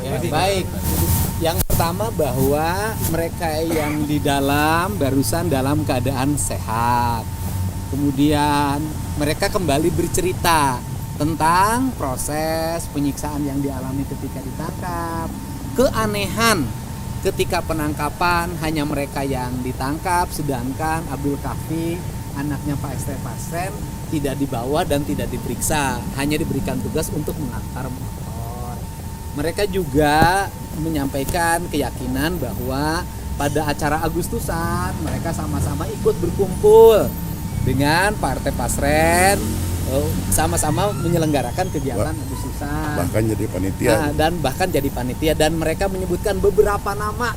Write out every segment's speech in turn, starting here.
Ya, baik. Yang pertama bahwa mereka yang di dalam barusan dalam keadaan sehat. Kemudian mereka kembali bercerita tentang proses penyiksaan yang dialami ketika ditangkap, keanehan ketika penangkapan hanya mereka yang ditangkap, sedangkan Abdul Kahfi anaknya Pak St. Pasren tidak dibawa dan tidak diperiksa, hanya diberikan tugas untuk mengantar motor. Mereka juga menyampaikan keyakinan bahwa pada acara Agustusan mereka sama-sama ikut berkumpul dengan Partai Pasren, sama-sama menyelenggarakan kegiatan Agustusan. Bahkan jadi panitia. Bahkan jadi panitia, dan mereka menyebutkan beberapa nama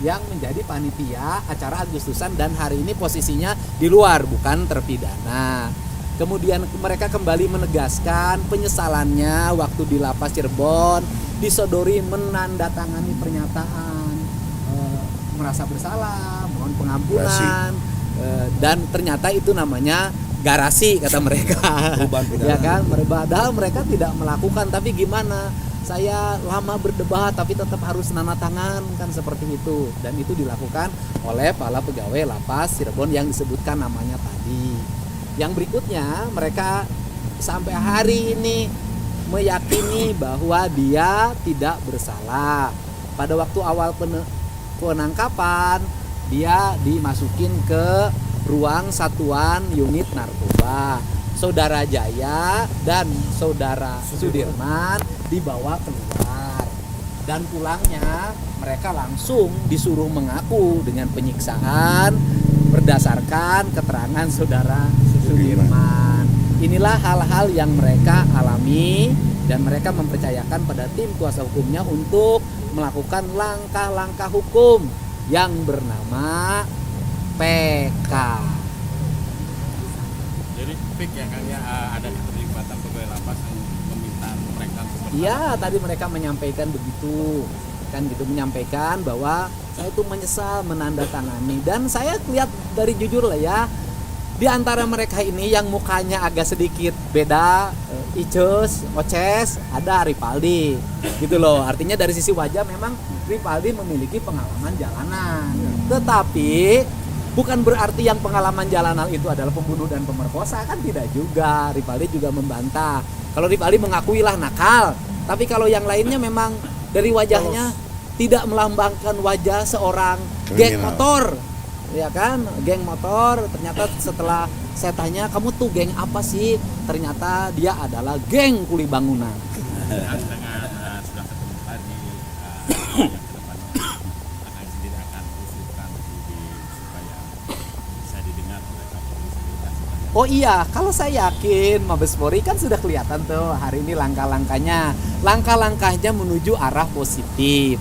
yang menjadi panitia acara Agustusan dan hari ini posisinya di luar, bukan terpidana. Kemudian mereka kembali menegaskan penyesalannya waktu di lapas Cirebon disodori menandatangani pernyataan merasa bersalah, mohon pengampunan, dan ternyata itu namanya garasi kata mereka. Ya kan, padahal mereka tidak melakukan, tapi gimana? Saya lama berdebat tapi tetap harus nana tangan, kan seperti itu. Dan itu dilakukan oleh para pegawai lapas Cirebon yang disebutkan namanya tadi. Yang berikutnya, mereka sampai hari ini meyakini bahwa dia tidak bersalah. Pada waktu awal penangkapan, dia dimasukin ke ruang satuan unit narkoba. Saudara Jaya dan saudara Sudirman dibawa keluar, dan pulangnya mereka langsung disuruh mengaku dengan penyiksaan berdasarkan keterangan saudara Sudirman. Inilah hal-hal yang mereka alami, dan mereka mempercayakan pada tim kuasa hukumnya untuk melakukan langkah-langkah hukum yang bernama PK. Jadi PIK ya kan ya, ada keterlibatan pegawai lapas yang meminta mereka untuk Iya, tadi mereka menyampaikan begitu. Kan gitu, menyampaikan bahwa saya itu menyesal menandatangani, dan saya lihat dari jujur lah ya, di antara mereka ini yang mukanya agak sedikit beda, Icus, Oces, ada Ripaldi gitu loh. Artinya dari sisi wajah memang Ripaldi memiliki pengalaman jalanan, tetapi bukan berarti yang pengalaman jalanan itu adalah pembunuh dan pemerkosa, kan tidak juga. Ripaldi juga membantah. Kalau Ripaldi mengakui lah nakal, tapi kalau yang lainnya memang dari wajahnya tidak melambangkan wajah seorang geng motor, ya kan, geng motor. Ternyata setelah saya tanya, kamu tuh geng apa sih? Ternyata dia adalah geng kuli bangunan. dengan sudah ketemu tadi yang kedepannya akan sendiri akan usulkan supaya bisa didengar oleh Kapolri sendiri. Oh iya, kalau saya yakin Mabes Polri kan sudah kelihatan tuh hari ini langkah-langkahnya. Langkah-langkahnya menuju arah positif.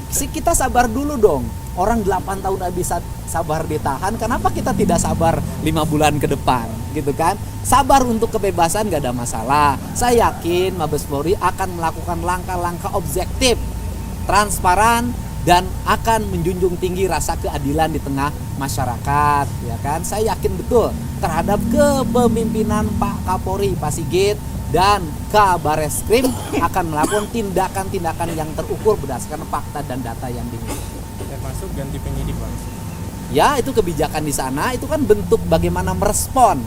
Kita sabar dulu dong. Orang 8 tahun bisa sabar ditahan, kenapa kita tidak sabar 5 bulan ke depan gitu kan? Sabar untuk kebebasan gak ada masalah. Saya yakin Mabes Polri akan melakukan langkah-langkah objektif, transparan, dan akan menjunjung tinggi rasa keadilan di tengah masyarakat, ya kan? Saya yakin betul terhadap kepemimpinan Pak Kapolri, Pak Sigit, dan Kabareskrim akan melakukan tindakan-tindakan yang terukur berdasarkan fakta dan data yang dimiliki. Termasuk ganti penyidik, Bang. Ya, itu kebijakan di sana, itu kan bentuk bagaimana merespon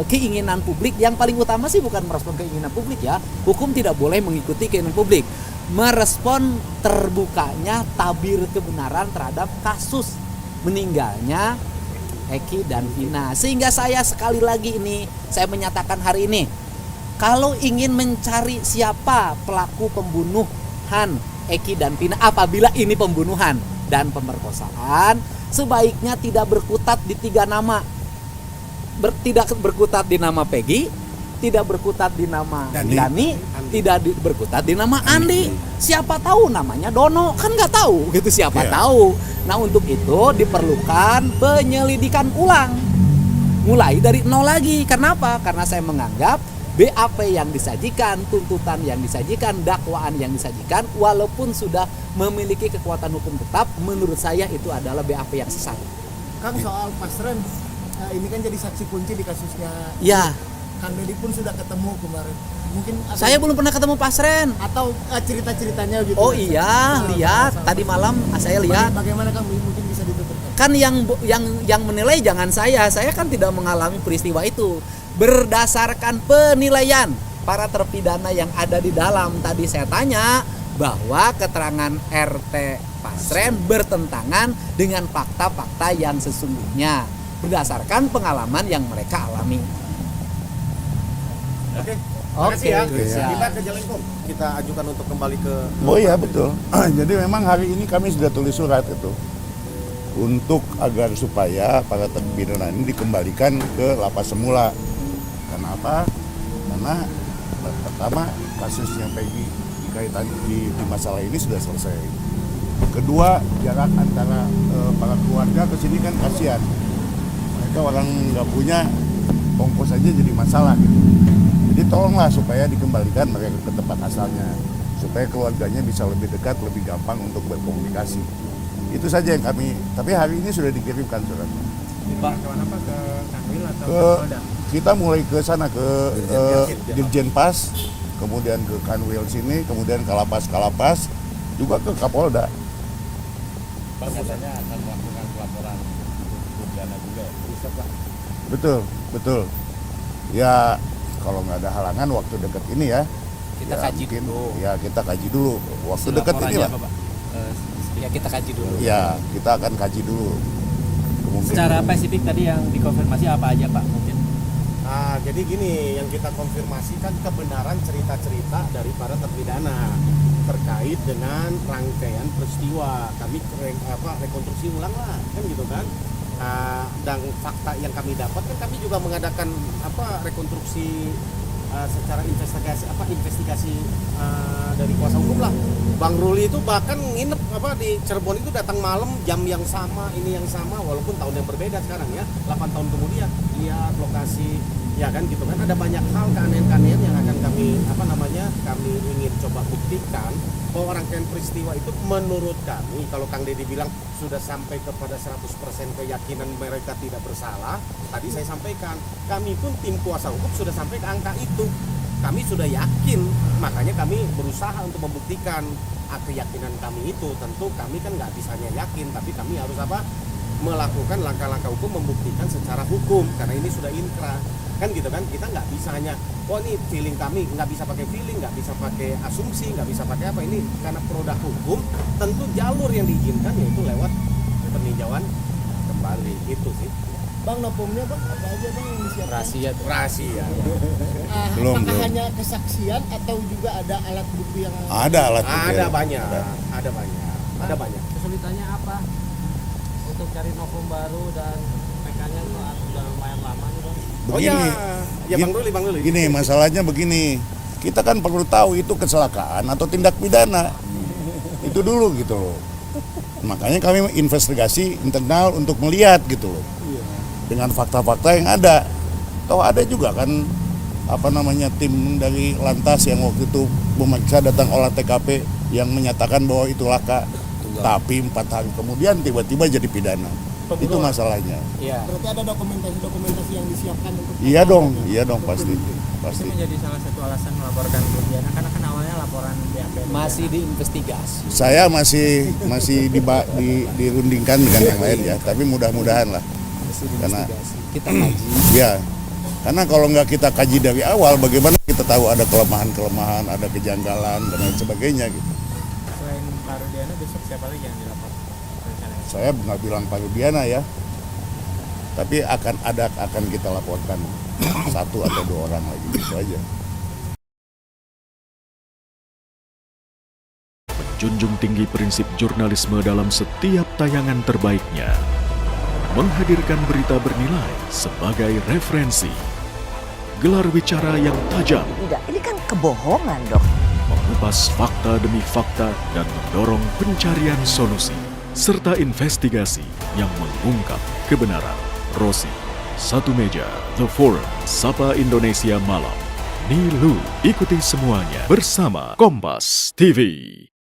keinginan publik. Yang paling utama sih bukan merespon keinginan publik ya. Hukum tidak boleh mengikuti keinginan publik. Merespon terbukanya tabir kebenaran terhadap kasus meninggalnya Eki dan Vina. Sehingga saya sekali lagi ini, saya menyatakan hari ini, kalau ingin mencari siapa pelaku pembunuhan Eki dan Vina, apabila ini pembunuhan dan pemerkosaan, sebaiknya tidak berkutat di 3 nama. Tidak berkutat di nama Peggy, tidak berkutat di nama Dani, tidak berkutat di nama Andi. Siapa tahu namanya Dono, kan nggak tahu gitu, siapa tahu. Nah, untuk itu diperlukan penyelidikan ulang, mulai dari nol lagi. Kenapa? Karena saya menganggap BAP yang disajikan, tuntutan yang disajikan, dakwaan yang disajikan, walaupun sudah memiliki kekuatan hukum tetap, menurut saya itu adalah BAP yang sesat. Kang, soal Pasren, ini kan jadi saksi kunci di kasusnya. Ya. Kang Deddy pun sudah ketemu kemarin. Mungkin Saya belum pernah ketemu Pasren. atau cerita-ceritanya gitu. Oh iya, lihat tadi malam saya lihat. Bagaimana Kang, mungkin bisa dituturkan? Kan yang menilai jangan saya kan tidak mengalami peristiwa itu. Berdasarkan penilaian para terpidana yang ada di dalam, tadi saya tanya bahwa keterangan RT Pasren bertentangan dengan fakta-fakta yang sesungguhnya berdasarkan pengalaman yang mereka alami. Oke. Oke, Makasih ya. siap. Kita ke Jelengkong. Kita ajukan untuk kembali ke Oh iya betul. Jadi memang hari ini kami sudah tulis surat itu untuk agar supaya para terpidana ini dikembalikan ke lapas semula. Kenapa? Karena pertama kasusnya Peggy dikaitan di masalah ini sudah selesai. Kedua, jarak antara para keluarga ke sini kan kasihan. Mereka orang nggak punya ongkos aja jadi masalah gitu. Jadi tolonglah supaya dikembalikan mereka ke tempat asalnya, supaya keluarganya bisa lebih dekat, lebih gampang untuk berkomunikasi. Itu saja yang kami. Tapi hari ini sudah dikirimkan suratnya. Pak, ke mana Pak? Ke Kanwil atau Ke Polda? kita mulai ke sana ke Dirjen Pas, kemudian ke Kanwil sini, kemudian ke Lapas, juga ke Kapolda. Pak katanya akan melakukan pelaporan pidana juga ya. Bisa Pak. Betul. Ya kalau nggak ada halangan waktu dekat ini ya. Kita ya, kaji mungkin, dulu. Ya kita kaji dulu waktu dekat ini lah. Ya kita kaji dulu. Ya kita akan kaji dulu. Kemungkinan. Secara spesifik tadi yang dikonfirmasi apa aja Pak mungkin? Nah, jadi gini, yang kita konfirmasikan kebenaran cerita-cerita dari para terpidana terkait dengan rangkaian peristiwa. Kami rekonstruksi ulang lah, kan gitu kan. Dan fakta yang kami dapat kan kami juga mengadakan rekonstruksi secara investigasi dari kuasa hukum lah. Bang Ruli itu bahkan nginep di Cirebon itu, datang malam jam yang sama, ini yang sama, walaupun tahun yang berbeda sekarang ya, 8 tahun kemudian lihat lokasi ya kan gitu kan. Ada banyak hal keanehan-keanehan yang akan kami ingin coba buktikan bahwa rangkaian peristiwa itu menurut kami, kalau Kang Deddy bilang sudah sampai kepada 100% keyakinan mereka tidak bersalah, tadi saya sampaikan kami pun tim kuasa hukum sudah sampai ke angka itu. Kami sudah yakin, makanya kami berusaha untuk membuktikan keyakinan kami itu. Tentu kami kan nggak bisanya yakin, tapi kami harus melakukan langkah-langkah hukum, membuktikan secara hukum, karena ini sudah inkrah kan gitu kan. Kita nggak bisa hanya ini feeling kami, nggak bisa pakai feeling, nggak bisa pakai asumsi, nggak bisa pakai apa. Ini karena produk hukum, tentu jalur yang diizinkan yaitu lewat peninjauan kembali, itu sih. Bang, nopomnya Bang, apa aja Bang yang disiapkan? Rahasia. Belum. Apakah hanya kesaksian atau juga ada alat bukti yang Ada alat bukti. Ada banyak. Kesulitannya apa untuk cari novum baru dan mereka-nya sudah lumayan lama nih Bang? Begini, Ya Bang Ruli. Gini, masalahnya begini. Kita kan perlu tahu itu kecelakaan atau tindak pidana. Itu dulu gitu loh. Makanya kami investigasi internal untuk melihat gitu loh. Dengan fakta-fakta yang ada. Toh ada juga kan tim dari Lantas yang waktu itu memeriksa, datang olah TKP yang menyatakan bahwa itu laka. Tapi 4 hari kemudian tiba-tiba jadi pidana. Itu masalahnya. Iya. berarti ada dokumentasi yang disiapkan untuk Iya dong pasti. Itu menjadi salah satu alasan melaporkan Rudiana karena kan awalnya laporan BAP Masih diinvestigasi. Saya masih dirundingkan dengan yang lain ya, tapi mudah-mudahan lah. Masih Karena- diinvestigasi. Kita kaji. Ya, karena kalau nggak kita kaji dari awal, bagaimana kita tahu ada kelemahan-kelemahan, ada kejanggalan dan lain sebagainya gitu. Selain Pak Rudiana besok siapa lagi yang dilapor rencananya? Saya nggak bilang Pak Rudiana ya, tapi akan kita laporkan 1 atau 2 orang lagi gitu aja. Menjunjung tinggi prinsip jurnalisme dalam setiap tayangan terbaiknya. Menghadirkan berita bernilai sebagai referensi. Gelar bicara yang tajam, Tidak, ini kan kebohongan dok. mengupas fakta demi fakta dan mendorong pencarian solusi. Serta investigasi yang mengungkap kebenaran. Rosi, Satu Meja, The Forum, Sapa Indonesia Malam. Nilu, ikuti semuanya bersama Kompas TV.